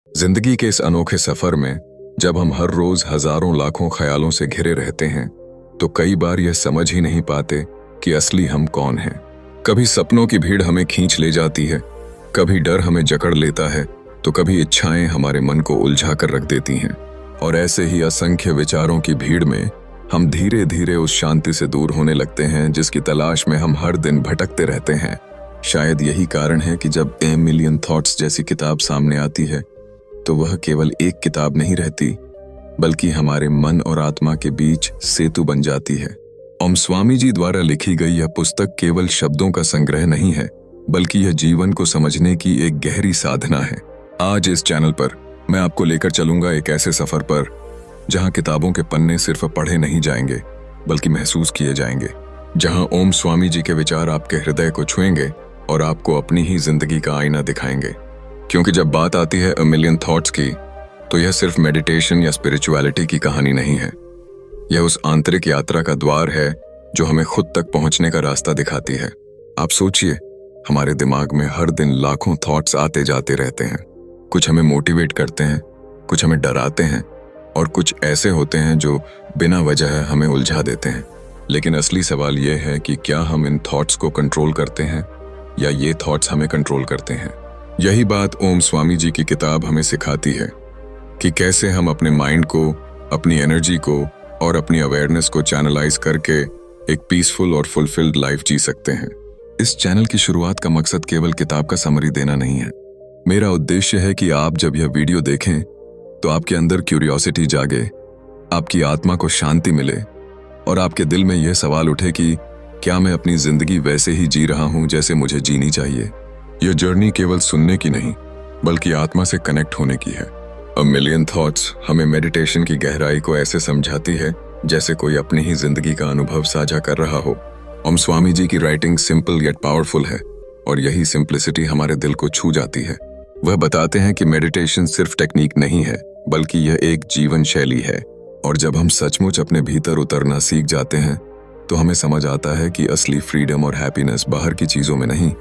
जिंदगी के इस अनोखे सफर में जब हम हर रोज हजारों लाखों ख्यालों से घिरे रहते हैं, तो कई बार यह समझ ही नहीं पाते कि असली हम कौन हैं। कभी सपनों की भीड़ हमें खींच ले जाती है, कभी डर हमें जकड़ लेता है, तो कभी इच्छाएं हमारे मन को उलझा कर रख देती हैं। और ऐसे ही असंख्य विचारों की भीड़ में हम धीरे धीरे उस शांति से दूर होने लगते हैं जिसकी तलाश में हम हर दिन भटकते रहते हैं। शायद यही कारण है कि जब ए मिलियन थॉट्स जैसी किताब सामने आती है, तो वह केवल एक किताब नहीं रहती, बल्कि हमारे मन और आत्मा के बीच सेतु बन जाती है। ओम स्वामी जी द्वारा लिखी गई यह पुस्तक केवल शब्दों का संग्रह नहीं है, बल्कि यह जीवन को समझने की एक गहरी साधना है। आज इस चैनल पर मैं आपको लेकर चलूंगा एक ऐसे सफर पर जहां किताबों के पन्ने सिर्फ पढ़े नहीं जाएंगे, बल्कि महसूस किए जाएंगे। जहां ओम स्वामी जी के विचार आपके हृदय को छुएंगे और आपको अपनी ही जिंदगी का आईना दिखाएंगे। क्योंकि जब बात आती है अ मिलियन थॉट्स की, तो यह सिर्फ मेडिटेशन या स्पिरिचुअलिटी की कहानी नहीं है। यह उस आंतरिक यात्रा का द्वार है जो हमें खुद तक पहुंचने का रास्ता दिखाती है। आप सोचिए, हमारे दिमाग में हर दिन लाखों थॉट्स आते जाते रहते हैं। कुछ हमें मोटिवेट करते हैं, कुछ हमें डराते हैं, और कुछ ऐसे होते हैं जो बिना वजह हमें उलझा देते हैं। लेकिन असली सवाल यह है कि क्या हम इन थॉट्स को कंट्रोल करते हैं या ये थॉट्स हमें कंट्रोल करते हैं। यही बात ओम स्वामी जी की किताब हमें सिखाती है कि कैसे हम अपने माइंड को, अपनी एनर्जी को और अपनी अवेयरनेस को चैनलाइज करके एक पीसफुल और फुलफिल्ड लाइफ जी सकते हैं। इस चैनल की शुरुआत का मकसद केवल किताब का समरी देना नहीं है। मेरा उद्देश्य है कि आप जब यह वीडियो देखें तो आपके अंदर क्यूरियोसिटी जागे, आपकी आत्मा को शांति मिले और आपके दिल में यह सवाल उठे कि क्या मैं अपनी जिंदगी वैसे ही जी रहा हूं जैसे मुझे जीनी चाहिए। यह जर्नी केवल सुनने की नहीं, बल्कि आत्मा से कनेक्ट होने की है। अ मिलियन थॉट्स हमें मेडिटेशन की गहराई को ऐसे समझाती है जैसे कोई अपनी ही जिंदगी का अनुभव साझा कर रहा हो। ओम स्वामी जी की राइटिंग सिंपल येट पावरफुल है, और यही सिंप्लिसिटी हमारे दिल को छू जाती है। वह बताते हैं कि मेडिटेशन सिर्फ टेक्निक नहीं है, बल्कि यह एक जीवन शैली है। और जब हम सचमुच अपने भीतर उतरना सीख जाते हैं, तो हमें समझ आता है कि असली फ्रीडम और हैप्पीनेस बाहर की चीजों में नहीं,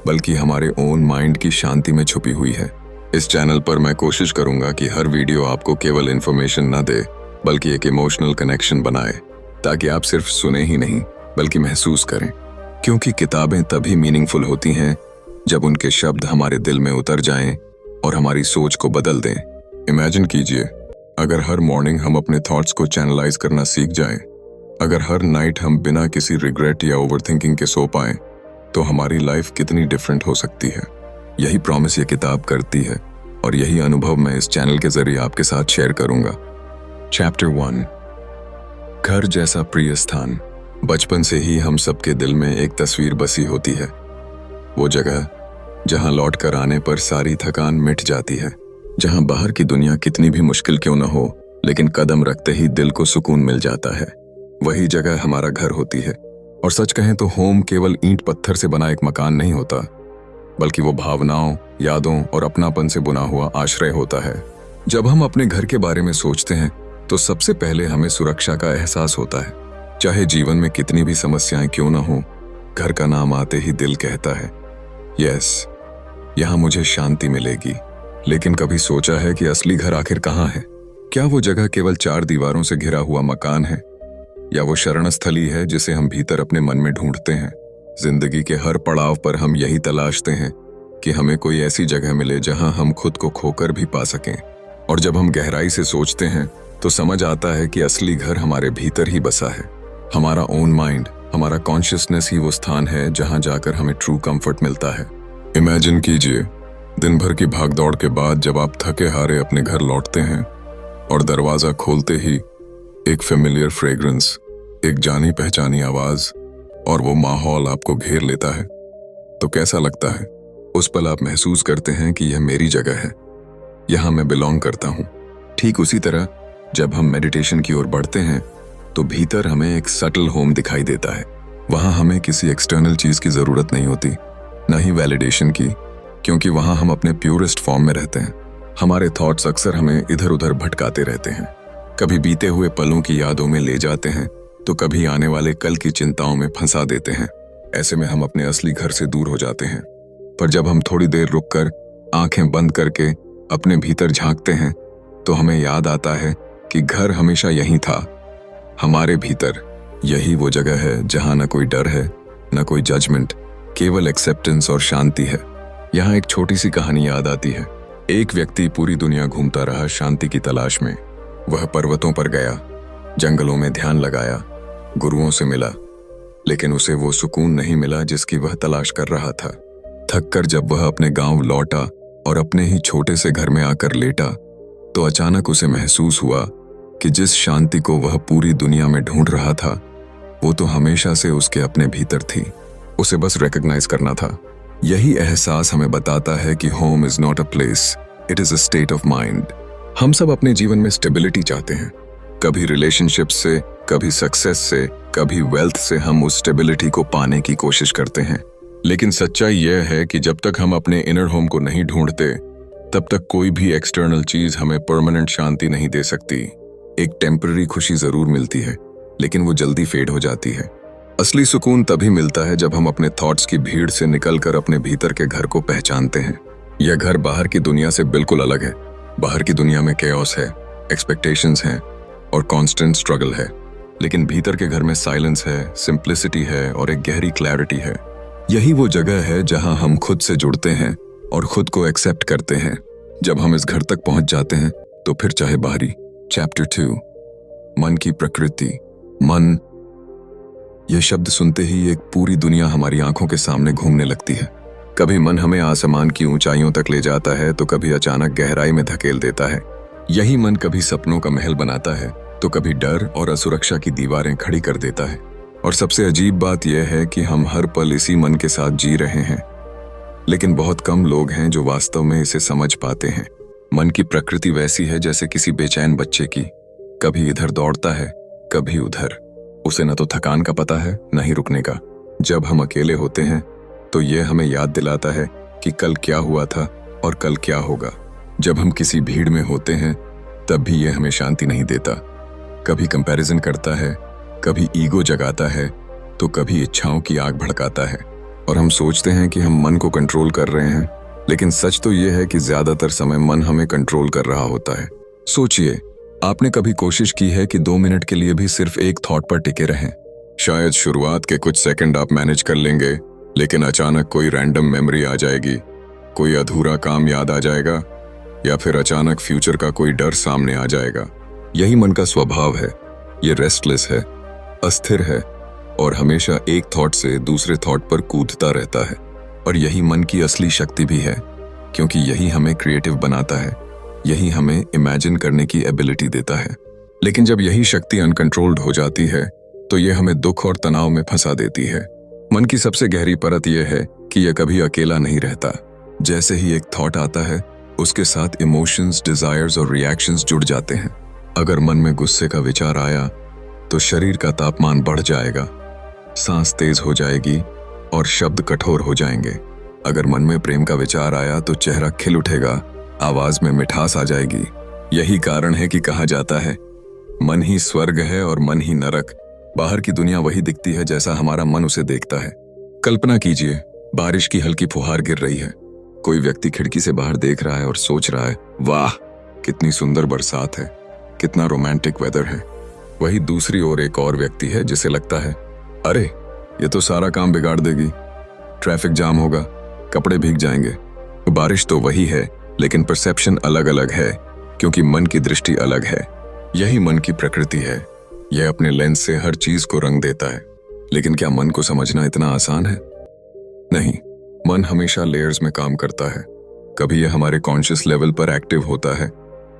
बल्कि हमारे ओन माइंड की शांति में छुपी हुई है। इस चैनल पर मैं कोशिश करूंगा कि हर वीडियो आपको केवल इन्फॉर्मेशन न दे, बल्कि एक इमोशनल कनेक्शन बनाए, ताकि आप सिर्फ सुने ही नहीं बल्कि महसूस करें। क्योंकि किताबें तभी मीनिंगफुल होती हैं जब उनके शब्द हमारे दिल में उतर जाएं और हमारी सोच को बदल दें। इमेजिन कीजिए, अगर हर मॉर्निंग हम अपने थॉट्स को चैनलाइज करना सीख जाएं, अगर हर नाइट हम बिना किसी रिग्रेट या ओवरथिंकिंग के सो पाएं, तो हमारी लाइफ कितनी डिफरेंट हो सकती है। यही प्रॉमिस ये किताब करती है, और यही अनुभव मैं इस चैनल के जरिए आपके साथ शेयर करूंगा। चैप्टर 1, घर जैसा प्रिय स्थान। बचपन से ही हम सबके दिल में एक तस्वीर बसी होती है, वो जगह जहां लौट कर आने पर सारी थकान मिट जाती है, जहां बाहर की दुनिया कितनी भी मुश्किल क्यों न हो, लेकिन कदम रखते ही दिल को सुकून मिल जाता है। वही जगह हमारा घर होती है। और सच कहें तो होम केवल ईंट पत्थर से बना एक मकान नहीं होता, बल्कि वो भावनाओं, यादों और अपनापन से बुना हुआ आश्रय होता है। जब हम अपने घर के बारे में सोचते हैं, तो सबसे पहले हमें सुरक्षा का एहसास होता है। चाहे जीवन में कितनी भी समस्याएं क्यों न हो, घर का नाम आते ही दिल कहता है, यस, यहाँ मुझे शांति मिलेगी। लेकिन कभी सोचा है कि असली घर आखिर कहाँ है? क्या वो जगह केवल 4 दीवारों से घिरा हुआ मकान है, या वो शरण स्थली है जिसे हम भीतर अपने मन में ढूंढते हैं? जिंदगी के हर पड़ाव पर हम यही तलाशते हैं कि हमें कोई ऐसी जगह मिले जहां हम खुद को खोकर भी पा सकें। और जब हम गहराई से सोचते हैं, तो समझ आता है कि असली घर हमारे भीतर ही बसा है। हमारा ओन माइंड, हमारा कॉन्शियसनेस ही वो स्थान है जहां जाकर हमें ट्रू कंफर्ट मिलता है। इमेजिन कीजिए, दिन भर की भागदौड़ के बाद जब आप थके हारे अपने घर लौटते हैं, और दरवाजा खोलते ही एक फेमिलियर फ्रेग्रेंस, एक जानी पहचानी आवाज और वो माहौल आपको घेर लेता है, तो कैसा लगता है? उस पल आप महसूस करते हैं कि यह मेरी जगह है, यहां मैं बिलोंग करता हूं। ठीक उसी तरह जब हम मेडिटेशन की ओर बढ़ते हैं, तो भीतर हमें एक सटल होम दिखाई देता है। वहां हमें किसी एक्सटर्नल चीज की जरूरत नहीं होती, न ही वैलिडेशन की, क्योंकि वहां हम अपने प्योरेस्ट फॉर्म में रहते हैं। हमारे थॉट्स अक्सर हमें इधर उधर भटकाते रहते हैं, कभी बीते हुए पलों की यादों में ले जाते हैं, तो कभी आने वाले कल की चिंताओं में फंसा देते हैं। ऐसे में हम अपने असली घर से दूर हो जाते हैं। पर जब हम थोड़ी देर रुककर आंखें बंद करके अपने भीतर झांकते हैं तो हमें याद आता है कि घर हमेशा यहीं था, हमारे भीतर। यही वो जगह है जहां न कोई डर है, न कोई जजमेंट, केवल एक्सेप्टेंस और शांति है। यहाँ एक छोटी सी कहानी याद आती है। एक व्यक्ति पूरी दुनिया घूमता रहा शांति की तलाश में। वह पर्वतों पर गया, जंगलों में ध्यान लगाया, गुरुओं से मिला, लेकिन उसे वो सुकून नहीं मिला जिसकी वह तलाश कर रहा था। थककर जब वह अपने गांव लौटा और अपने ही छोटे से घर में आकर लेटा, तो अचानक उसे महसूस हुआ कि जिस शांति को वह पूरी दुनिया में ढूंढ रहा था, वो तो हमेशा से उसके अपने भीतर थी। उसे बस रिकॉग्नाइज करना था। यही एहसास हमें बताता है कि home is not a place, it is a state of mind. हम सब अपने जीवन में स्टेबिलिटी चाहते हैं। कभी रिलेशनशिप से, कभी सक्सेस से, कभी वेल्थ से हम उस स्टेबिलिटी को पाने की कोशिश करते हैं। लेकिन सच्चाई यह है कि जब तक हम अपने इनर होम को नहीं ढूंढते, तब तक कोई भी एक्सटर्नल चीज हमें परमानेंट शांति नहीं दे सकती। एक टेम्पररी खुशी जरूर मिलती है, लेकिन वो जल्दी फेड हो जाती है। असली सुकून तभी मिलता है जब हम अपने थॉट्स की भीड़ से निकलकर अपने भीतर के घर को पहचानते हैं। यह घर बाहर की दुनिया से बिल्कुल अलग है। बाहर की दुनिया में केओस है, एक्सपेक्टेशंस हैं और कांस्टेंट स्ट्रगल है, लेकिन भीतर के घर में साइलेंस है, सिंप्लिसिटी है और एक गहरी क्लैरिटी है। यही वो जगह है जहां हम खुद से जुड़ते हैं और खुद को एक्सेप्ट करते हैं। जब हम इस घर तक पहुंच जाते हैं तो फिर चाहे बाहरी। चैप्टर 2, मन की प्रकृति। मन, यह शब्द सुनते ही एक पूरी दुनिया हमारी आंखों के सामने घूमने लगती है। कभी मन हमें आसमान की ऊंचाइयों तक ले जाता है तो कभी अचानक गहराई में धकेल देता है। यही मन कभी सपनों का महल बनाता है तो कभी डर और असुरक्षा की दीवारें खड़ी कर देता है। और सबसे अजीब बात यह है कि हम हर पल इसी मन के साथ जी रहे हैं, लेकिन बहुत कम लोग हैं जो वास्तव में इसे समझ पाते हैं। मन की प्रकृति वैसी है जैसे किसी बेचैन बच्चे की। कभी इधर दौड़ता है, कभी उधर। उसे न तो थकान का पता है, न ही रुकने का। जब हम अकेले होते हैं तो यह हमें याद दिलाता है कि कल क्या हुआ था और कल क्या होगा। जब हम किसी भीड़ में होते हैं तब भी यह हमें शांति नहीं देता। कभी कंपैरिजन करता है, कभी ईगो जगाता है, तो कभी इच्छाओं की आग भड़काता है। और हम सोचते हैं कि हम मन को कंट्रोल कर रहे हैं, लेकिन सच तो यह है कि ज्यादातर समय मन हमें कंट्रोल कर रहा होता है। सोचिए, आपने कभी कोशिश की है कि 2 मिनट के लिए भी सिर्फ एक थॉट पर टिके रहें? शायद शुरुआत के कुछ सेकंड आप मैनेज कर लेंगे, लेकिन अचानक कोई रैंडम मेमोरी आ जाएगी, कोई अधूरा काम याद आ जाएगा, या फिर अचानक फ्यूचर का कोई डर सामने आ जाएगा। यही मन का स्वभाव है। ये रेस्टलेस है, अस्थिर है और हमेशा एक थॉट से दूसरे थॉट पर कूदता रहता है। और यही मन की असली शक्ति भी है, क्योंकि यही हमें क्रिएटिव बनाता है, यही हमें इमेजिन करने की एबिलिटी देता है। लेकिन जब यही शक्ति अनकंट्रोल्ड हो जाती है तो यह हमें दुख और तनाव में फंसा देती है। मन की सबसे गहरी परत यह है कि यह कभी अकेला नहीं रहता। जैसे ही एक थॉट आता है, उसके साथ इमोशंस, डिजायर्स और रिएक्शंस जुड़ जाते हैं। अगर मन में गुस्से का विचार आया तो शरीर का तापमान बढ़ जाएगा, सांस तेज हो जाएगी और शब्द कठोर हो जाएंगे। अगर मन में प्रेम का विचार आया तो चेहरा खिल उठेगा, आवाज में मिठास आ जाएगी। यही कारण है कि कहा जाता है, मन ही स्वर्ग है और मन ही नरक। बाहर की दुनिया वही दिखती है जैसा हमारा मन उसे देखता है। कल्पना कीजिए, बारिश की हल्की फुहार गिर रही है। कोई व्यक्ति खिड़की से बाहर देख रहा है और सोच रहा है, वाह कितनी सुंदर बरसात है, कितना रोमांटिक वेदर है। वही दूसरी ओर एक और व्यक्ति है जिसे लगता है, अरे ये तो सारा काम बिगाड़ देगी, ट्रैफिक जाम होगा, कपड़े भीग जाएंगे। बारिश तो वही है, लेकिन परसेप्शन अलग अलग है, क्योंकि मन की दृष्टि अलग है। यही मन की प्रकृति है। यह अपने लेंस से हर चीज को रंग देता है। लेकिन क्या मन को समझना इतना आसान है? नहीं। मन हमेशा लेयर्स में काम करता है। कभी यह हमारे कॉन्शियस लेवल पर एक्टिव होता है,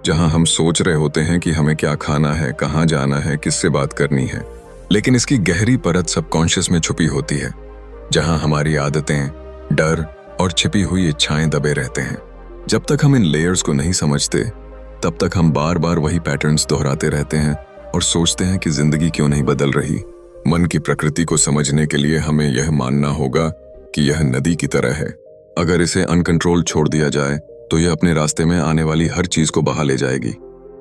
जहां हम सोच रहे होते हैं कि हमें क्या खाना है, कहां जाना है, किससे बात करनी है। लेकिन इसकी गहरी परत सबकॉन्शियस में छुपी होती है, जहां हमारी आदतें, डर और छिपी हुई इच्छाएं दबे रहते हैं। जब तक हम इन लेयर्स को नहीं समझते, तब तक हम बार बार वही पैटर्न्स दोहराते रहते हैं और सोचते हैं कि जिंदगी क्यों नहीं बदल रही। मन की प्रकृति को समझने के लिए हमें यह मानना होगा कि यह नदी की तरह है। अगर इसे अनकंट्रोल छोड़ दिया जाए तो यह अपने रास्ते में आने वाली हर चीज को बहा ले जाएगी।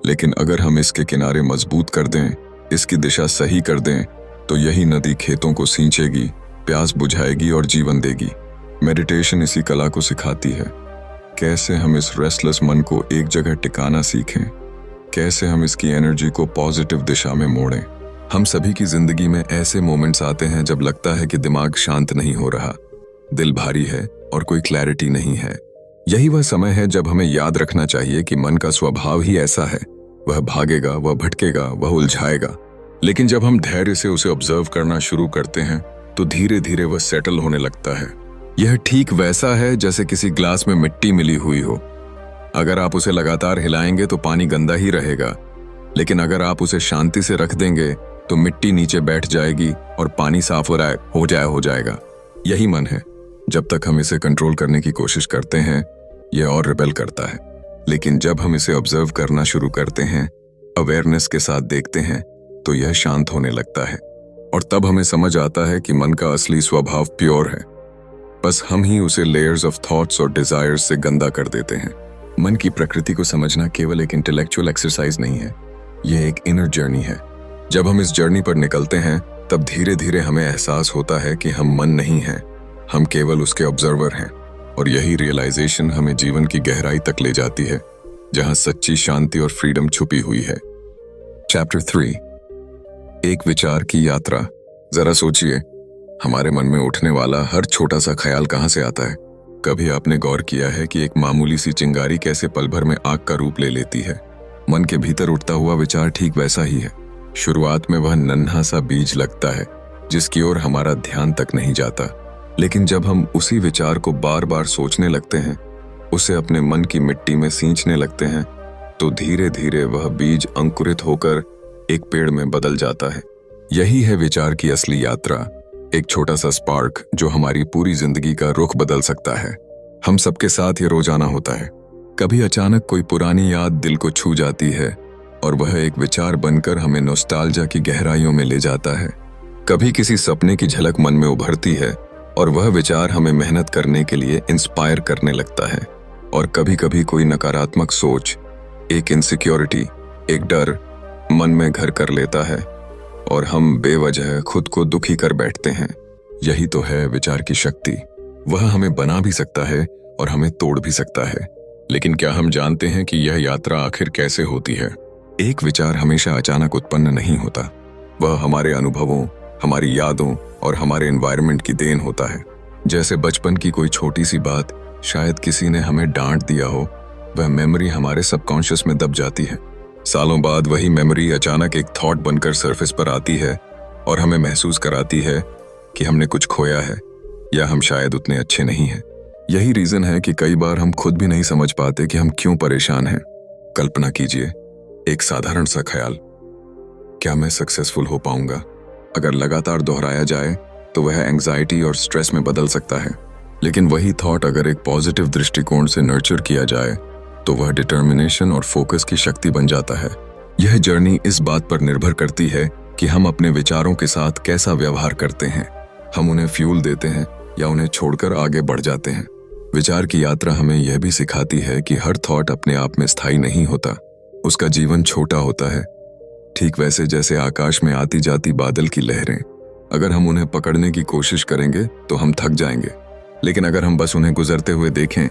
लेकिन अगर हम इसके किनारे मजबूत कर दें, इसकी दिशा सही कर दें, तो यही नदी खेतों को सींचेगी, प्यास बुझाएगी और जीवन देगी। मेडिटेशन इसी कला को सिखाती है। कैसे हम इस रेस्टलेस मन को एक जगह टिकाना सीखें, कैसे हम इसकी एनर्जी को पॉजिटिव दिशा में मोड़ें। हम सभी की जिंदगी में ऐसे मोमेंट्स आते हैं जब लगता है कि दिमाग शांत नहीं हो रहा, दिल भारी है और कोई क्लैरिटी नहीं है। यही वह समय है जब हमें याद रखना चाहिए कि मन का स्वभाव ही ऐसा है, वह भागेगा, वह भटकेगा, वह उलझाएगा। लेकिन जब हम धैर्य से उसे ऑब्जर्व करना शुरू करते हैं तो धीरे धीरे वह सेटल होने लगता है। यह ठीक वैसा है जैसे किसी ग्लास में मिट्टी मिली हुई हो। अगर आप उसे लगातार हिलाएंगे तो पानी गंदा ही रहेगा, लेकिन अगर आप उसे शांति से रख देंगे तो मिट्टी नीचे बैठ जाएगी और पानी साफ हो जाएगा। यही मन है। जब तक हम इसे कंट्रोल करने की कोशिश करते हैं यह और रिबेल करता है, लेकिन जब हम इसे ऑब्जर्व करना शुरू करते हैं, अवेयरनेस के साथ देखते हैं, तो यह शांत होने लगता है। और तब हमें समझ आता है कि मन का असली स्वभाव प्योर है, बस हम ही उसे लेयर्स ऑफ थॉट्स और डिजायर्स से गंदा कर देते हैं। मन की प्रकृति को समझना केवल एक इंटेलेक्चुअल एक्सरसाइज नहीं है, यह एक इनर जर्नी है। जब हम इस जर्नी पर निकलते हैं तब धीरे धीरे हमें एहसास होता है कि हम मन नहीं हैं, हम केवल उसके ऑब्जर्वर हैं। और यही रियलाइजेशन हमें जीवन की गहराई तक ले जाती है, जहां सच्ची शांति और फ्रीडम छुपी हुई है। चैप्टर 3, एक विचार की यात्रा। जरा सोचिए, हमारे मन में उठने वाला हर छोटा सा ख्याल कहां से आता है? कभी आपने गौर किया है कि एक मामूली सी चिंगारी कैसे पल भर में आग का रूप ले लेती है? मन के भीतर उठता हुआ विचार ठीक वैसा ही है। शुरुआत में वह नन्हा सा बीज लगता है जिसकी ओर हमारा ध्यान तक नहीं जाता, लेकिन जब हम उसी विचार को बार बार सोचने लगते हैं, उसे अपने मन की मिट्टी में सींचने लगते हैं, तो धीरे धीरे वह बीज अंकुरित होकर एक पेड़ में बदल जाता है। यही है विचार की असली यात्रा, एक छोटा सा स्पार्क जो हमारी पूरी जिंदगी का रुख बदल सकता है। हम सबके साथ ये रोजाना होता है। कभी अचानक कोई पुरानी याद दिल को छू जाती है और वह एक विचार बनकर हमें नॉस्टैल्जिया की गहराइयों में ले जाता है। कभी किसी सपने की झलक मन में उभरती है और वह विचार हमें मेहनत करने के लिए इंस्पायर करने लगता है। और कभी कभी कोई नकारात्मक सोच, एक इनसिक्योरिटी, एक डर मन में घर कर लेता है और हम बेवजह खुद को दुखी कर बैठते हैं। यही तो है विचार की शक्ति। वह हमें बना भी सकता है और हमें तोड़ भी सकता है। लेकिन क्या हम जानते हैं कि यह यात्रा आखिर कैसे होती है? एक विचार हमेशा अचानक उत्पन्न नहीं होता। वह हमारे अनुभवों, हमारी यादों और हमारे एनवायरनमेंट की देन होता है। जैसे बचपन की कोई छोटी सी बात, शायद किसी ने हमें डांट दिया हो, वह मेमोरी हमारे सबकॉन्शियस में दब जाती है। सालों बाद वही मेमोरी अचानक एक थॉट बनकर सरफेस पर आती है और हमें महसूस कराती है कि हमने कुछ खोया है या हम शायद उतने अच्छे नहीं हैं। यही रीजन है कि कई बार हम खुद भी नहीं समझ पाते कि हम क्यों परेशान हैं। कल्पना कीजिए, एक साधारण सा ख्याल, क्या मैं सक्सेसफुल हो पाऊंगा? अगर लगातार दोहराया जाए तो वह एंग्जाइटी और स्ट्रेस में बदल सकता है। लेकिन वही थॉट अगर एक पॉजिटिव दृष्टिकोण से नर्चर किया जाए तो वह डिटर्मिनेशन और फोकस की शक्ति बन जाता है। यह जर्नी इस बात पर निर्भर करती है कि हम अपने विचारों के साथ कैसा व्यवहार करते हैं। हम उन्हें फ्यूल देते हैं या उन्हें छोड़कर आगे बढ़ जाते हैं। विचार की यात्रा हमें यह भी सिखाती है कि हर थॉट अपने आप में स्थायी नहीं होता, उसका जीवन छोटा होता है। ठीक वैसे जैसे आकाश में आती जाती बादल की लहरें, अगर हम उन्हें पकड़ने की कोशिश करेंगे तो हम थक जाएंगे, लेकिन अगर हम बस उन्हें गुजरते हुए देखें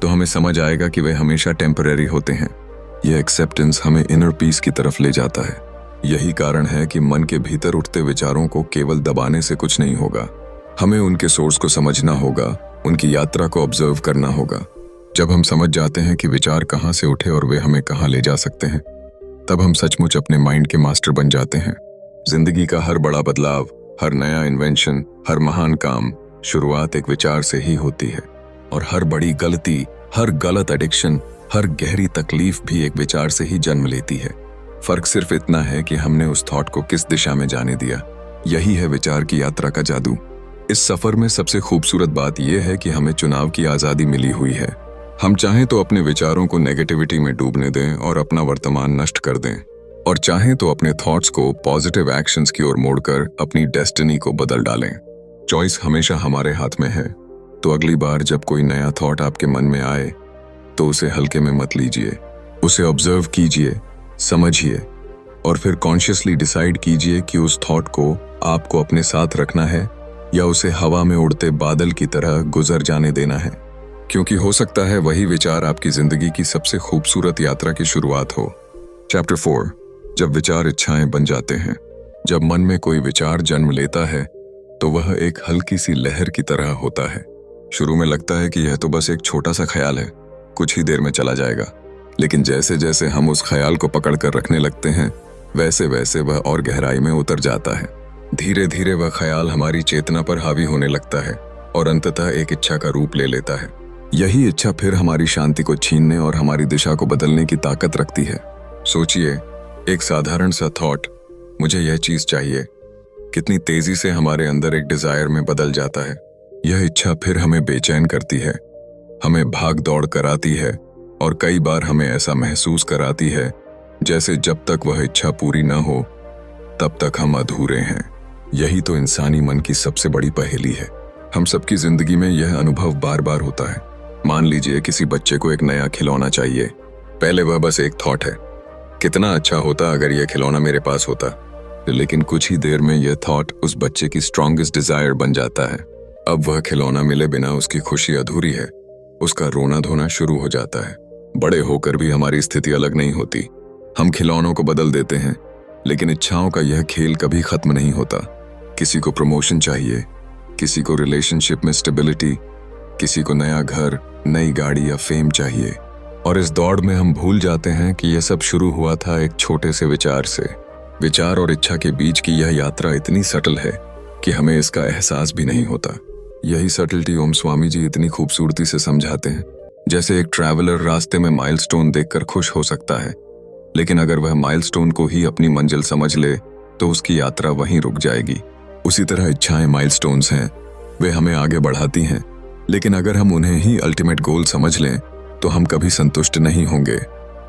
तो हमें समझ आएगा कि वे हमेशा टेम्पररी होते हैं। यह एक्सेप्टेंस हमें इनर पीस की तरफ ले जाता है। यही कारण है कि मन के भीतर उठते विचारों को केवल दबाने से कुछ नहीं होगा। हमें उनके सोर्स को समझना होगा, उनकी यात्रा को ऑब्जर्व करना होगा। जब हम समझ जाते हैं कि विचार कहाँ से उठे और वे हमें कहाँ ले जा सकते हैं, तब हम सचमुच अपने माइंड के मास्टर बन जाते हैं। जिंदगी का हर बड़ा बदलाव, हर नया इन्वेंशन, हर महान काम शुरुआत एक विचार से ही होती है। और हर बड़ी गलती, हर गलत एडिक्शन, हर गहरी तकलीफ भी एक विचार से ही जन्म लेती है। फर्क सिर्फ इतना है कि हमने उस थॉट को किस दिशा में जाने दिया। यही है विचार की यात्रा का जादू। इस सफर में सबसे खूबसूरत बात यह है कि हमें चुनाव की आजादी मिली हुई है। हम चाहें तो अपने विचारों को नेगेटिविटी में डूबने दें और अपना वर्तमान नष्ट कर दें, और चाहें तो अपने थॉट्स को पॉजिटिव एक्शंस की ओर मोड़कर अपनी डेस्टिनी को बदल डालें। चॉइस हमेशा हमारे हाथ में है। तो अगली बार जब कोई नया थॉट आपके मन में आए तो उसे हल्के में मत लीजिए, उसे ऑब्जर्व कीजिए, समझिए और फिर कॉन्शियसली डिसाइड कीजिए कि उस थॉट को आपको अपने साथ रखना है या उसे हवा में उड़ते बादल की तरह गुजर जाने देना है। क्योंकि हो सकता है वही विचार आपकी जिंदगी की सबसे खूबसूरत यात्रा की शुरुआत हो। चैप्टर 4, जब विचार इच्छाएं बन जाते हैं। जब मन में कोई विचार जन्म लेता है तो वह एक हल्की सी लहर की तरह होता है। शुरू में लगता है कि यह तो बस एक छोटा सा ख्याल है, कुछ ही देर में चला जाएगा। लेकिन जैसे जैसे हम उस ख्याल को पकड़ कर रखने लगते हैं, वैसे वैसे वह और गहराई में उतर जाता है। धीरे धीरे वह ख्याल हमारी चेतना पर हावी होने लगता है और अंततः एक इच्छा का रूप ले लेता है। यही इच्छा फिर हमारी शांति को छीनने और हमारी दिशा को बदलने की ताकत रखती है। सोचिए, एक साधारण सा थॉट, मुझे यह चीज चाहिए, कितनी तेजी से हमारे अंदर एक डिजायर में बदल जाता है। यह इच्छा फिर हमें बेचैन करती है, हमें भाग दौड़ कराती है और कई बार हमें ऐसा महसूस कराती है जैसे जब तक वह इच्छा पूरी न हो तब तक हम अधूरे हैं। यही तो इंसानी मन की सबसे बड़ी पहेली है। हम सबकी जिंदगी में यह अनुभव बार बार होता है। मान लीजिए किसी बच्चे को एक नया खिलौना चाहिए। पहले वह बस एक थॉट है, कितना अच्छा होता अगर यह खिलौना मेरे पास होता। लेकिन कुछ ही देर में यह थॉट उस बच्चे की स्ट्रॉन्गेस्ट डिजायर बन जाता है। अब वह खिलौना मिले बिना उसकी खुशी अधूरी है, उसका रोना धोना शुरू हो जाता है। बड़े होकर भी हमारी स्थिति अलग नहीं होती। हम खिलौनों को बदल देते हैं, लेकिन इच्छाओं का यह खेल कभी खत्म नहीं होता। किसी को प्रमोशन चाहिए, किसी को रिलेशनशिप में स्टेबिलिटी, किसी को नया घर, नई गाड़ी या फेम चाहिए। और इस दौड़ में हम भूल जाते हैं कि यह सब शुरू हुआ था एक छोटे से विचार से। विचार और इच्छा के बीच की यह यात्रा इतनी सटल है कि हमें इसका एहसास भी नहीं होता। यही सटलिटी ओम स्वामी जी इतनी खूबसूरती से समझाते हैं। जैसे एक ट्रैवलर रास्ते में माइलस्टोन देखकर खुश हो सकता है, लेकिन अगर वह माइलस्टोन को ही अपनी मंजिल समझ ले तो उसकी यात्रा वहीं रुक जाएगी। उसी तरह इच्छाएं माइलस्टोन्स हैं, वे हमें आगे बढ़ाती हैं, लेकिन अगर हम उन्हें ही अल्टीमेट गोल समझ लें तो हम कभी संतुष्ट नहीं होंगे।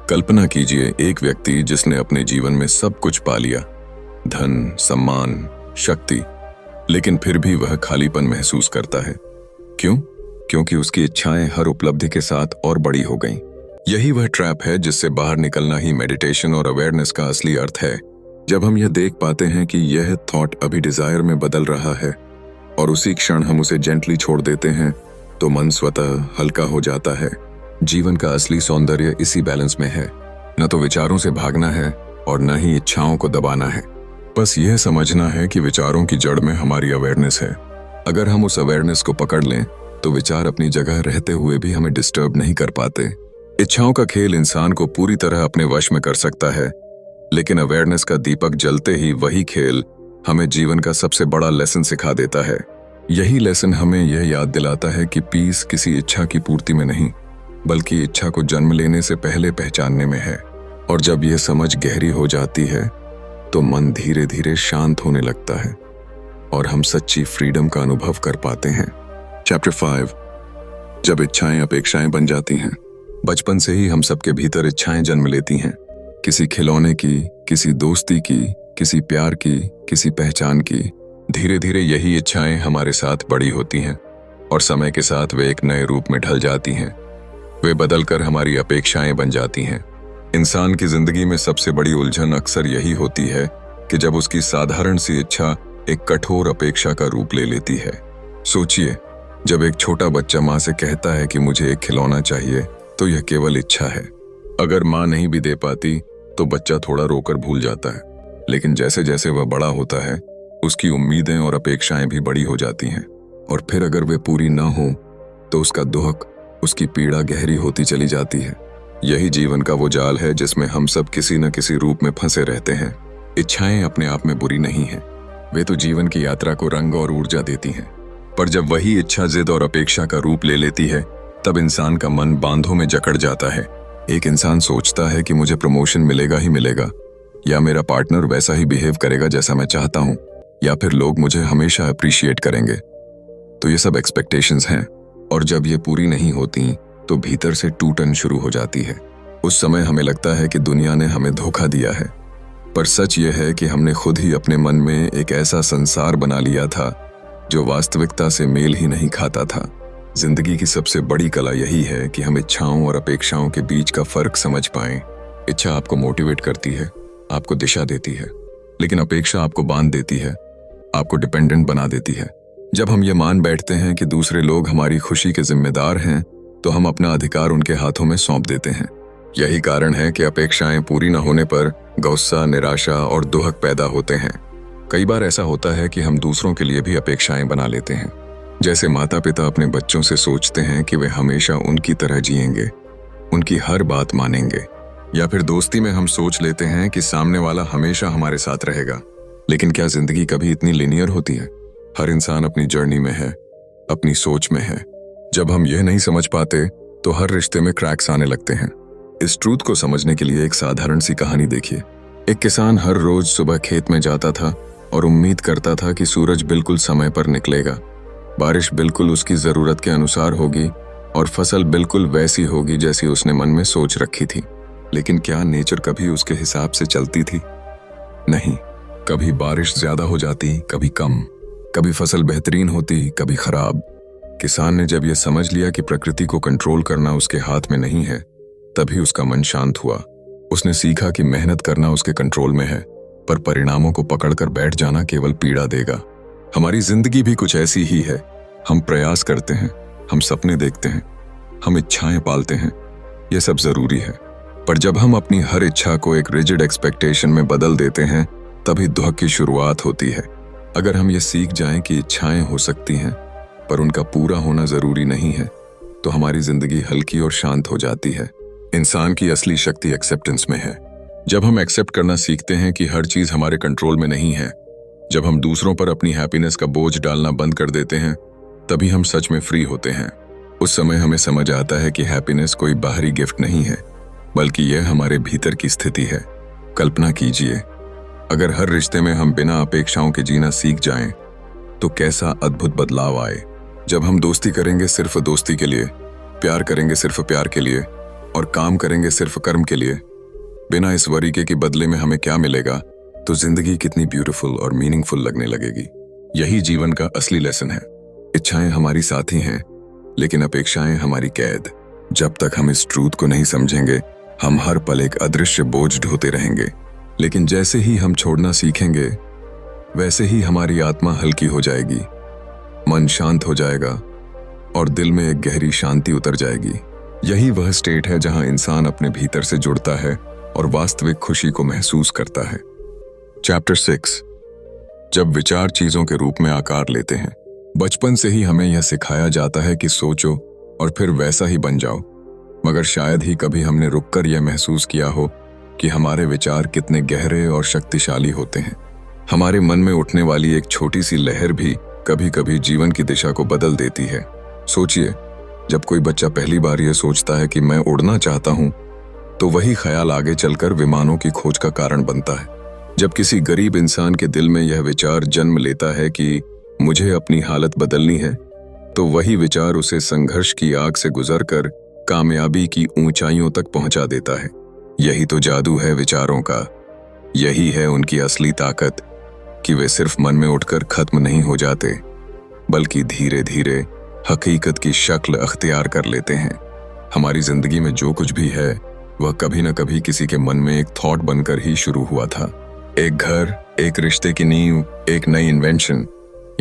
कल्पना कीजिए एक व्यक्ति जिसने अपने जीवन में सब कुछ पा लिया, धन, सम्मान, शक्ति, लेकिन फिर भी वह खालीपन महसूस करता है। क्यों? क्योंकि उसकी इच्छाएं हर उपलब्धि के साथ और बड़ी हो गईं। यही वह ट्रैप है जिससे बाहर निकलना ही मेडिटेशन और अवेयरनेस का असली अर्थ है। जब हम यह देख पाते हैं कि यह थॉट अभी डिजायर में बदल रहा है और उसी क्षण हम उसे जेंटली छोड़ देते हैं, तो मन स्वतः हल्का हो जाता है। जीवन का असली सौंदर्य इसी बैलेंस में है। न तो विचारों से भागना है और न ही इच्छाओं को दबाना है। बस यह समझना है कि विचारों की जड़ में हमारी अवेयरनेस है। अगर हम उस अवेयरनेस को पकड़ लें तो विचार अपनी जगह रहते हुए भी हमें डिस्टर्ब नहीं कर पाते। इच्छाओं का खेल इंसान को पूरी तरह अपने वश में कर सकता है, लेकिन अवेयरनेस का दीपक जलते ही वही खेल हमें जीवन का सबसे बड़ा लेसन सिखा देता है। यही लेसन हमें यह याद दिलाता है कि पीस किसी इच्छा की पूर्ति में नहीं, बल्कि इच्छा को जन्म लेने से पहले पहचानने में है। और जब यह समझ गहरी हो जाती है तो मन धीरे धीरे शांत होने लगता है और हम सच्ची फ्रीडम का अनुभव कर पाते हैं। चैप्टर 5, जब इच्छाएं अपेक्षाएं बन जाती हैं। बचपन से ही हम सबके भीतर इच्छाएं जन्म लेती हैं, किसी खिलौने की, किसी दोस्ती की, किसी प्यार की, किसी पहचान की। धीरे धीरे यही इच्छाएं हमारे साथ बड़ी होती हैं और समय के साथ वे एक नए रूप में ढल जाती हैं। वे बदलकर हमारी अपेक्षाएं बन जाती हैं। इंसान की जिंदगी में सबसे बड़ी उलझन अक्सर यही होती है कि जब उसकी साधारण सी इच्छा एक कठोर अपेक्षा का रूप ले लेती है। सोचिए, जब एक छोटा बच्चा माँ से कहता है कि मुझे एक खिलौना चाहिए, तो यह केवल इच्छा है। अगर माँ नहीं भी दे पाती तो बच्चा थोड़ा रोकर भूल जाता है, लेकिन जैसे जैसे वह बड़ा होता है उसकी उम्मीदें और अपेक्षाएं भी बड़ी हो जाती हैं। और फिर अगर वे पूरी ना हो तो उसका दुख, उसकी पीड़ा गहरी होती चली जाती है। यही जीवन का वो जाल है जिसमें हम सब किसी न किसी रूप में फंसे रहते हैं। इच्छाएं अपने आप में बुरी नहीं हैं, वे तो जीवन की यात्रा को रंग और ऊर्जा देती हैं। पर जब वही इच्छा जिद और अपेक्षा का रूप ले लेती है, तब इंसान का मन बांधों में जकड़ जाता है। एक इंसान सोचता है कि मुझे प्रमोशन मिलेगा ही मिलेगा, या मेरा पार्टनर वैसा ही बिहेव करेगा जैसा मैं चाहता हूँ, या फिर लोग मुझे हमेशा अप्रिशिएट करेंगे। तो ये सब एक्सपेक्टेशंस हैं, और जब ये पूरी नहीं होती तो भीतर से टूटन शुरू हो जाती है। उस समय हमें लगता है कि दुनिया ने हमें धोखा दिया है, पर सच ये है कि हमने खुद ही अपने मन में एक ऐसा संसार बना लिया था जो वास्तविकता से मेल ही नहीं खाता था। जिंदगी की सबसे बड़ी कला यही है कि हम इच्छाओं और अपेक्षाओं के बीच का फर्क समझ पाएं। इच्छा आपको मोटिवेट करती है, आपको दिशा देती है, लेकिन अपेक्षा आपको बांध देती है, आपको डिपेंडेंट बना देती है। जब हम ये मान बैठते हैं कि दूसरे लोग हमारी खुशी के जिम्मेदार हैं, तो हम अपना अधिकार उनके हाथों में सौंप देते हैं। यही कारण है कि अपेक्षाएं पूरी न होने पर गुस्सा, निराशा और दुहक पैदा होते हैं। कई बार ऐसा होता है कि हम दूसरों के लिए भी अपेक्षाएं बना लेते हैं। जैसे माता पिता अपने बच्चों से सोचते हैं कि वे हमेशा उनकी तरह जिएंगे, उनकी हर बात मानेंगे। या फिर दोस्ती में हम सोच लेते हैं कि सामने वाला हमेशा हमारे साथ रहेगा। लेकिन क्या जिंदगी कभी इतनी लिनियर होती है? हर इंसान अपनी जर्नी में है, अपनी सोच में है। जब हम यह नहीं समझ पाते तो हर रिश्ते में क्रैक्स आने लगते हैं। इस ट्रूथ को समझने के लिए एक साधारण सी कहानी देखिए। एक किसान हर रोज सुबह खेत में जाता था और उम्मीद करता था कि सूरज बिल्कुल समय पर निकलेगा, बारिश बिल्कुल उसकी जरूरत के अनुसार होगी और फसल बिल्कुल वैसी होगी जैसी उसने मन में सोच रखी थी। लेकिन क्या नेचर कभी उसके हिसाब से चलती थी? नहीं। कभी बारिश ज्यादा हो जाती, कभी कम, कभी फसल बेहतरीन होती, कभी खराब। किसान ने जब यह समझ लिया कि प्रकृति को कंट्रोल करना उसके हाथ में नहीं है, तभी उसका मन शांत हुआ। उसने सीखा कि मेहनत करना उसके कंट्रोल में है, पर परिणामों को पकड़कर बैठ जाना केवल पीड़ा देगा। हमारी जिंदगी भी कुछ ऐसी ही है। हम प्रयास करते हैं, हम सपने देखते हैं, हम इच्छाएं पालते हैं, यह सब जरूरी है। पर जब हम अपनी हर इच्छा को एक रिजिड एक्सपेक्टेशन में बदल देते हैं, तभी दुख की शुरुआत होती है। अगर हम ये सीख जाएं कि इच्छाएं हो सकती हैं, पर उनका पूरा होना जरूरी नहीं है, तो हमारी जिंदगी हल्की और शांत हो जाती है। इंसान की असली शक्ति एक्सेप्टेंस में है। जब हम एक्सेप्ट करना सीखते हैं कि हर चीज हमारे कंट्रोल में नहीं है, जब हम दूसरों पर अपनी हैप्पीनेस का बोझ डालना बंद कर देते हैं, तभी हम सच में फ्री होते हैं। उस समय हमें समझ आता है कि हैप्पीनेस कोई बाहरी गिफ्ट नहीं है, बल्कि यह हमारे भीतर की स्थिति है। कल्पना कीजिए, अगर हर रिश्ते में हम बिना अपेक्षाओं के जीना सीख जाएं, तो कैसा अद्भुत बदलाव आए। जब हम दोस्ती करेंगे सिर्फ दोस्ती के लिए, प्यार करेंगे सिर्फ प्यार के लिए और काम करेंगे सिर्फ कर्म के लिए, बिना इस वरीके के बदले में हमें क्या मिलेगा, तो जिंदगी कितनी ब्यूटीफुल और मीनिंगफुल लगने लगेगी। यही जीवन का असली लेसन है। इच्छाएं हमारी साथी हैं, लेकिन अपेक्षाएं हमारी कैद। जब तक हम इस ट्रूथ को नहीं समझेंगे, हम हर पल एक अदृश्य बोझ ढोते रहेंगे। लेकिन जैसे ही हम छोड़ना सीखेंगे, वैसे ही हमारी आत्मा हल्की हो जाएगी, मन शांत हो जाएगा और दिल में एक गहरी शांति उतर जाएगी। यही वह स्टेट है जहां इंसान अपने भीतर से जुड़ता है और वास्तविक खुशी को महसूस करता है। चैप्टर 6, जब विचार चीजों के रूप में आकार लेते हैं। बचपन से ही हमें यह सिखाया जाता है कि सोचो और फिर वैसा ही बन जाओ, मगर शायद ही कभी हमने रुककर यह महसूस किया हो कि हमारे विचार कितने गहरे और शक्तिशाली होते हैं। हमारे मन में उठने वाली एक छोटी सी लहर भी कभी कभी जीवन की दिशा को बदल देती है। सोचिए, जब कोई बच्चा पहली बार यह सोचता है कि मैं उड़ना चाहता हूं, तो वही ख्याल आगे चलकर विमानों की खोज का कारण बनता है। जब किसी गरीब इंसान के दिल में यह विचार जन्म लेता है कि मुझे अपनी हालत बदलनी है, तो वही विचार उसे संघर्ष की आग से गुजरकर कामयाबी की ऊंचाइयों तक पहुंचा देता है। यही तो जादू है विचारों का। यही है उनकी असली ताकत कि वे सिर्फ मन में उठकर खत्म नहीं हो जाते, बल्कि धीरे धीरे हकीकत की शक्ल अख्तियार कर लेते हैं। हमारी जिंदगी में जो कुछ भी है, वह कभी न कभी किसी के मन में एक थॉट बनकर ही शुरू हुआ था। एक घर, एक रिश्ते की नींव, एक नई इन्वेंशन,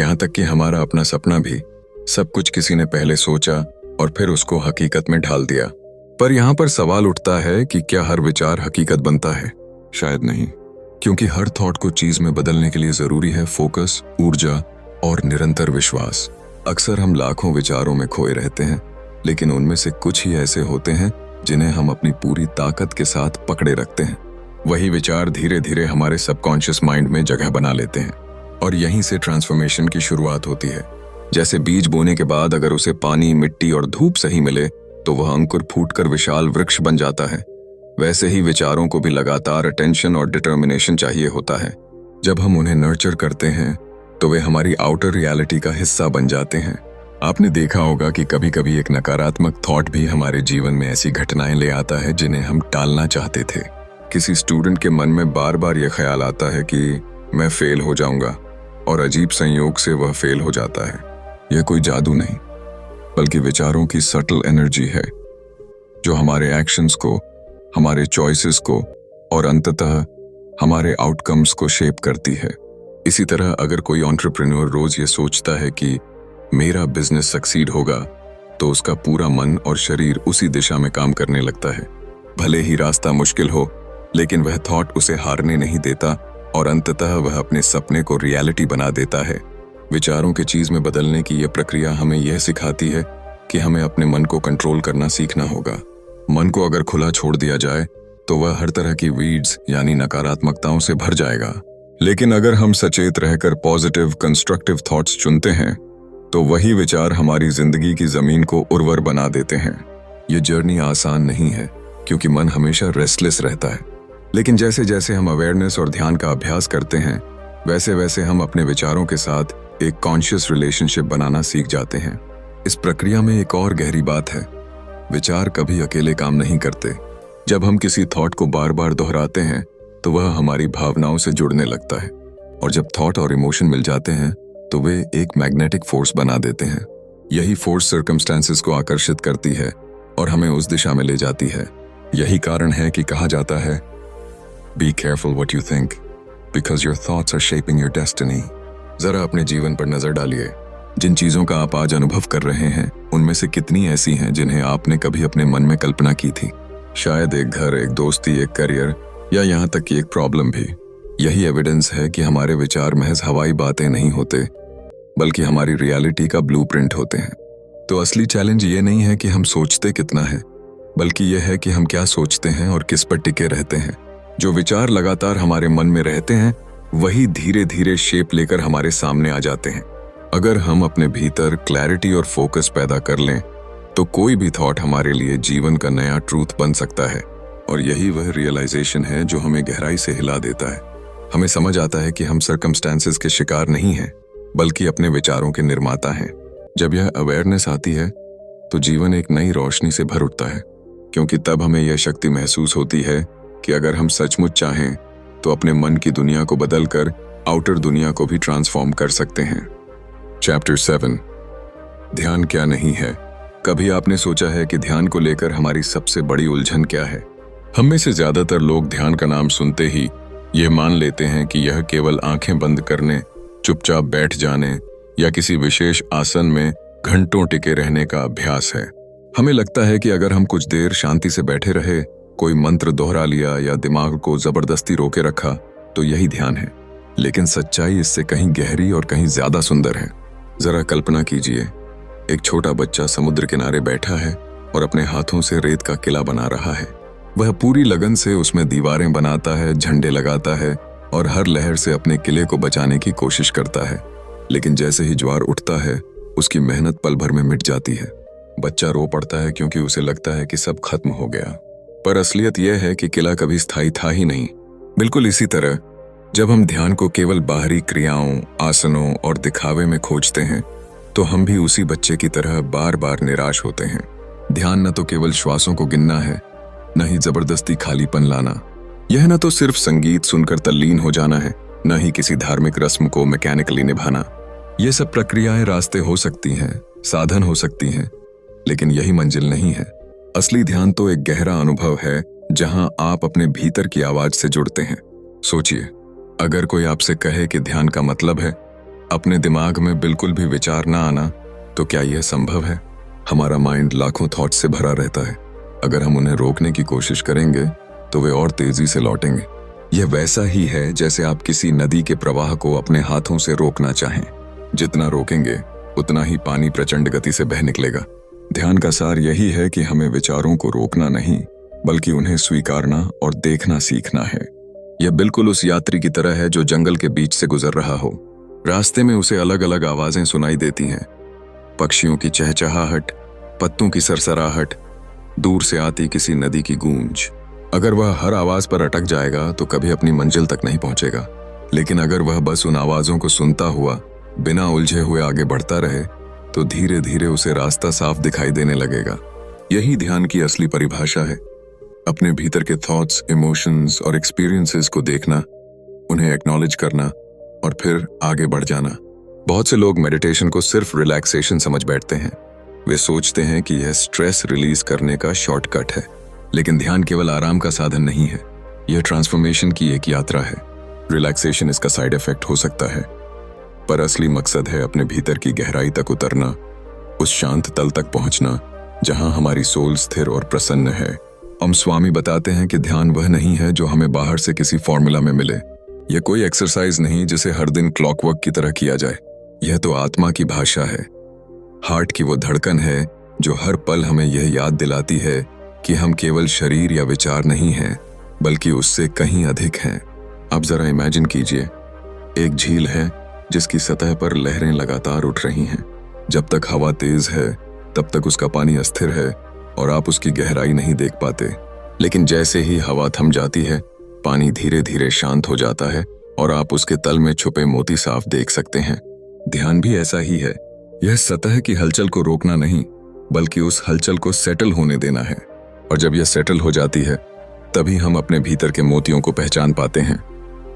यहाँ तक कि हमारा अपना सपना भी, सब कुछ किसी ने पहले सोचा और फिर उसको हकीकत में ढाल दिया। पर यहाँ पर सवाल उठता है कि क्या हर विचार हकीकत बनता है? शायद नहीं, क्योंकि हर थॉट को चीज में बदलने के लिए जरूरी है फोकस, ऊर्जा और निरंतर विश्वास। अक्सर हम लाखों विचारों में खोए रहते हैं, लेकिन उनमें से कुछ ही ऐसे होते हैं जिन्हें हम अपनी पूरी ताकत के साथ पकड़े रखते हैं। वही विचार धीरे धीरे हमारे सबकॉन्शियस माइंड में जगह बना लेते हैं और यहीं से ट्रांसफॉर्मेशन की शुरुआत होती है। जैसे बीज बोने के बाद अगर उसे पानी, मिट्टी और धूप सही मिले, तो वह अंकुर फूटकर विशाल वृक्ष बन जाता है। वैसे ही विचारों को भी लगातार अटेंशन और डिटर्मिनेशन चाहिए होता है। जब हम उन्हें नर्चर करते हैं, तो वे हमारी आउटर रियलिटी का हिस्सा बन जाते हैं। आपने देखा होगा कि कभी कभी एक नकारात्मक थॉट भी हमारे जीवन में ऐसी घटनाएं ले आता है जिन्हें हम टालना चाहते थे। किसी स्टूडेंट के मन में बार बार यह ख्याल आता है कि मैं फेल हो जाऊंगा, और अजीब संयोग से वह फेल हो जाता है। यह कोई जादू नहीं, बल्कि विचारों की सटल एनर्जी है जो हमारे एक्शंस को, हमारे चॉइसेस को और अंततः हमारे आउटकम्स को शेप करती है। इसी तरह अगर कोई एंटरप्रेन्योर रोज ये सोचता है कि मेरा बिजनेस सक्सीड होगा, तो उसका पूरा मन और शरीर उसी दिशा में काम करने लगता है। भले ही रास्ता मुश्किल हो, लेकिन वह थॉट उसे हारने नहीं देता और अंततः वह अपने सपने को रियलिटी बना देता है। विचारों के चीज में बदलने की यह प्रक्रिया हमें यह सिखाती है कि हमें अपने मन को कंट्रोल करना सीखना होगा। मन को अगर खुला छोड़ दिया जाए तो वह हर तरह की वीड्स यानी नकारात्मकताओं से भर जाएगा। लेकिन अगर हम सचेत रहकर पॉजिटिव कंस्ट्रक्टिव थॉट्स चुनते हैं तो वही विचार हमारी जिंदगी की जमीन को उर्वर बना देते हैं। ये जर्नी आसान नहीं है क्योंकि मन हमेशा रेस्टलेस रहता है, लेकिन जैसे जैसे हम अवेयरनेस और ध्यान का अभ्यास करते हैं वैसे वैसे हम अपने विचारों के साथ एक कॉन्शियस रिलेशनशिप बनाना सीख जाते हैं। इस प्रक्रिया में एक और गहरी बात है, विचार कभी अकेले काम नहीं करते। जब हम किसी थॉट को बार बार दोहराते हैं तो वह हमारी भावनाओं से जुड़ने लगता है, और जब थॉट और इमोशन मिल जाते हैं तो वे एक मैग्नेटिक फोर्स बना देते हैं। यही फोर्स सर्कमस्टेंसेस को आकर्षित करती है और हमें उस दिशा में ले जाती है। यही कारण है कि कहा जाता है, be careful what you think because your thoughts are shaping your destiny. जरा अपने जीवन पर नजर डालिए। जिन चीजों का आप आज अनुभव कर रहे हैं उनमें से कितनी ऐसी हैं जिन्हें आपने कभी अपने मन में कल्पना की थी। शायद एक घर, एक दोस्ती, एक करियर, या यहाँ तक कि एक प्रॉब्लम भी। यही एविडेंस है कि हमारे विचार महज हवाई बातें नहीं होते, बल्कि हमारी रियलिटी का ब्लूप्रिंट होते हैं। तो असली चैलेंज ये नहीं है कि हम सोचते कितना है, बल्कि यह है कि हम क्या सोचते हैं और किस पर टिके रहते हैं। जो विचार लगातार हमारे मन में रहते हैं वही धीरे धीरे शेप लेकर हमारे सामने आ जाते हैं। अगर हम अपने भीतर क्लैरिटी और फोकस पैदा कर लें तो कोई भी थॉट हमारे लिए जीवन का नया ट्रूथ बन सकता है। और यही वह रियलाइजेशन है जो हमें गहराई से हिला देता है। हमें समझ आता है कि हम सर्कमस्टेंसेस के शिकार नहीं हैं, बल्कि अपने विचारों के निर्माता हैं। जब यह अवेयरनेस आती है तो जीवन एक नई रोशनी से भर उठता है, क्योंकि तब हमें यह शक्ति महसूस होती है कि अगर हम सचमुच चाहें तो अपने मन की दुनिया को बदलकर आउटर दुनिया को भी ट्रांसफॉर्म कर सकते हैं। चैप्टर 7, ध्यान क्या नहीं है। कभी आपने सोचा है कि ध्यान को लेकर हमारी सबसे बड़ी उलझन क्या है? हम में से ज्यादातर लोग ध्यान का नाम सुनते ही यह मान लेते हैं कि यह केवल आंखें बंद करने, चुपचाप बैठ जाने या किसी विशेष आसन में घंटों टिके रहने का अभ्यास है। हमें लगता है कि अगर हम कुछ देर शांति से बैठे रहे, कोई मंत्र दोहरा लिया या दिमाग को जबरदस्ती रोके रखा तो यही ध्यान है। लेकिन सच्चाई इससे कहीं गहरी और कहीं ज्यादा सुंदर है। जरा कल्पना कीजिए, एक छोटा बच्चा समुद्र किनारे बैठा है और अपने हाथों से रेत का किला बना रहा है। वह पूरी लगन से उसमें दीवारें बनाता है, झंडे लगाता है और हर लहर से अपने किले को बचाने की कोशिश करता है। लेकिन जैसे ही ज्वार उठता है उसकी मेहनत पल भर में मिट जाती है। बच्चा रो पड़ता है क्योंकि उसे लगता है कि सब खत्म हो गया। पर असलियत यह है कि किला कभी स्थायी था ही नहीं। बिल्कुल इसी तरह जब हम ध्यान को केवल बाहरी क्रियाओं, आसनों और दिखावे में खोजते हैं तो हम भी उसी बच्चे की तरह बार बार निराश होते हैं। ध्यान न तो केवल श्वासों को गिनना है, न ही जबरदस्ती खालीपन लाना। यह न तो सिर्फ संगीत सुनकर तल्लीन हो जाना है, न ही किसी धार्मिक रस्म को मैकेनिकली निभाना। ये सब प्रक्रियाएं रास्ते हो सकती हैं, साधन हो सकती हैं, लेकिन यही मंजिल नहीं है। असली ध्यान तो एक गहरा अनुभव है जहां आप अपने भीतर की आवाज से जुड़ते हैं। सोचिए, अगर कोई आपसे कहे कि ध्यान का मतलब है अपने दिमाग में बिल्कुल भी विचार ना आना, तो क्या यह संभव है? हमारा माइंड लाखों थॉट्स से भरा रहता है। अगर हम उन्हें रोकने की कोशिश करेंगे तो वे और तेजी से लौटेंगे। यह वैसा ही है जैसे आप किसी नदी के प्रवाह को अपने हाथों से रोकना चाहें। जितना रोकेंगे उतना ही पानी प्रचंड गति से बह निकलेगा। ध्यान का सार यही है कि हमें विचारों को रोकना नहीं, बल्कि उन्हें स्वीकारना और देखना सीखना है। यह बिल्कुल उस यात्री की तरह है जो जंगल के बीच से गुजर रहा हो। रास्ते में उसे अलग अलग आवाजें सुनाई देती हैं, पक्षियों की चहचहाहट, पत्तों की सरसराहट, दूर से आती किसी नदी की गूंज। अगर वह हर आवाज पर अटक जाएगा तो कभी अपनी मंजिल तक नहीं पहुंचेगा। लेकिन अगर वह बस उन आवाजों को सुनता हुआ बिना उलझे हुए आगे बढ़ता रहे तो धीरे धीरे उसे रास्ता साफ दिखाई देने लगेगा। यही ध्यान की असली परिभाषा है। अपने भीतर के थॉट्स, इमोशंस और एक्सपीरियंसेस को देखना, उन्हें एक्नॉलेज करना और फिर आगे बढ़ जाना। बहुत से लोग मेडिटेशन को सिर्फ रिलैक्सेशन समझ बैठते हैं। वे सोचते हैं कि यह स्ट्रेस रिलीज करने का शॉर्टकट है, लेकिन ध्यान केवल आराम का साधन नहीं है, यह ट्रांसफॉर्मेशन की एक यात्रा है। रिलैक्सेशन इसका साइड इफेक्ट हो सकता है, पर असली मकसद है अपने भीतर की गहराई तक उतरना, उस शांत तल तक पहुंचना जहां हमारी सोल स्थिर और प्रसन्न है। हम स्वामी बताते हैं कि ध्यान वह नहीं है जो हमें बाहर से किसी फॉर्मूला में मिले। यह कोई एक्सरसाइज नहीं जिसे हर दिन क्लॉकवर्क की तरह किया जाए। यह तो आत्मा की भाषा है, हार्ट की वो धड़कन है जो हर पल हमें यह याद दिलाती है कि हम केवल शरीर या विचार नहीं हैं, बल्कि उससे कहीं अधिक हैं। आप जरा इमेजिन कीजिए, एक झील है जिसकी सतह पर लहरें लगातार उठ रही हैं। जब तक हवा तेज है तब तक उसका पानी अस्थिर है और आप उसकी गहराई नहीं देख पाते। लेकिन जैसे ही हवा थम जाती है, पानी धीरे धीरे शांत हो जाता है और आप उसके तल में छुपे मोती साफ देख सकते हैं। ध्यान भी ऐसा ही है। यह सतह की हलचल को रोकना नहीं, बल्कि उस हलचल को सेटल होने देना है। और जब यह सेटल हो जाती है, तभी हम अपने भीतर के मोतियों को पहचान पाते हैं।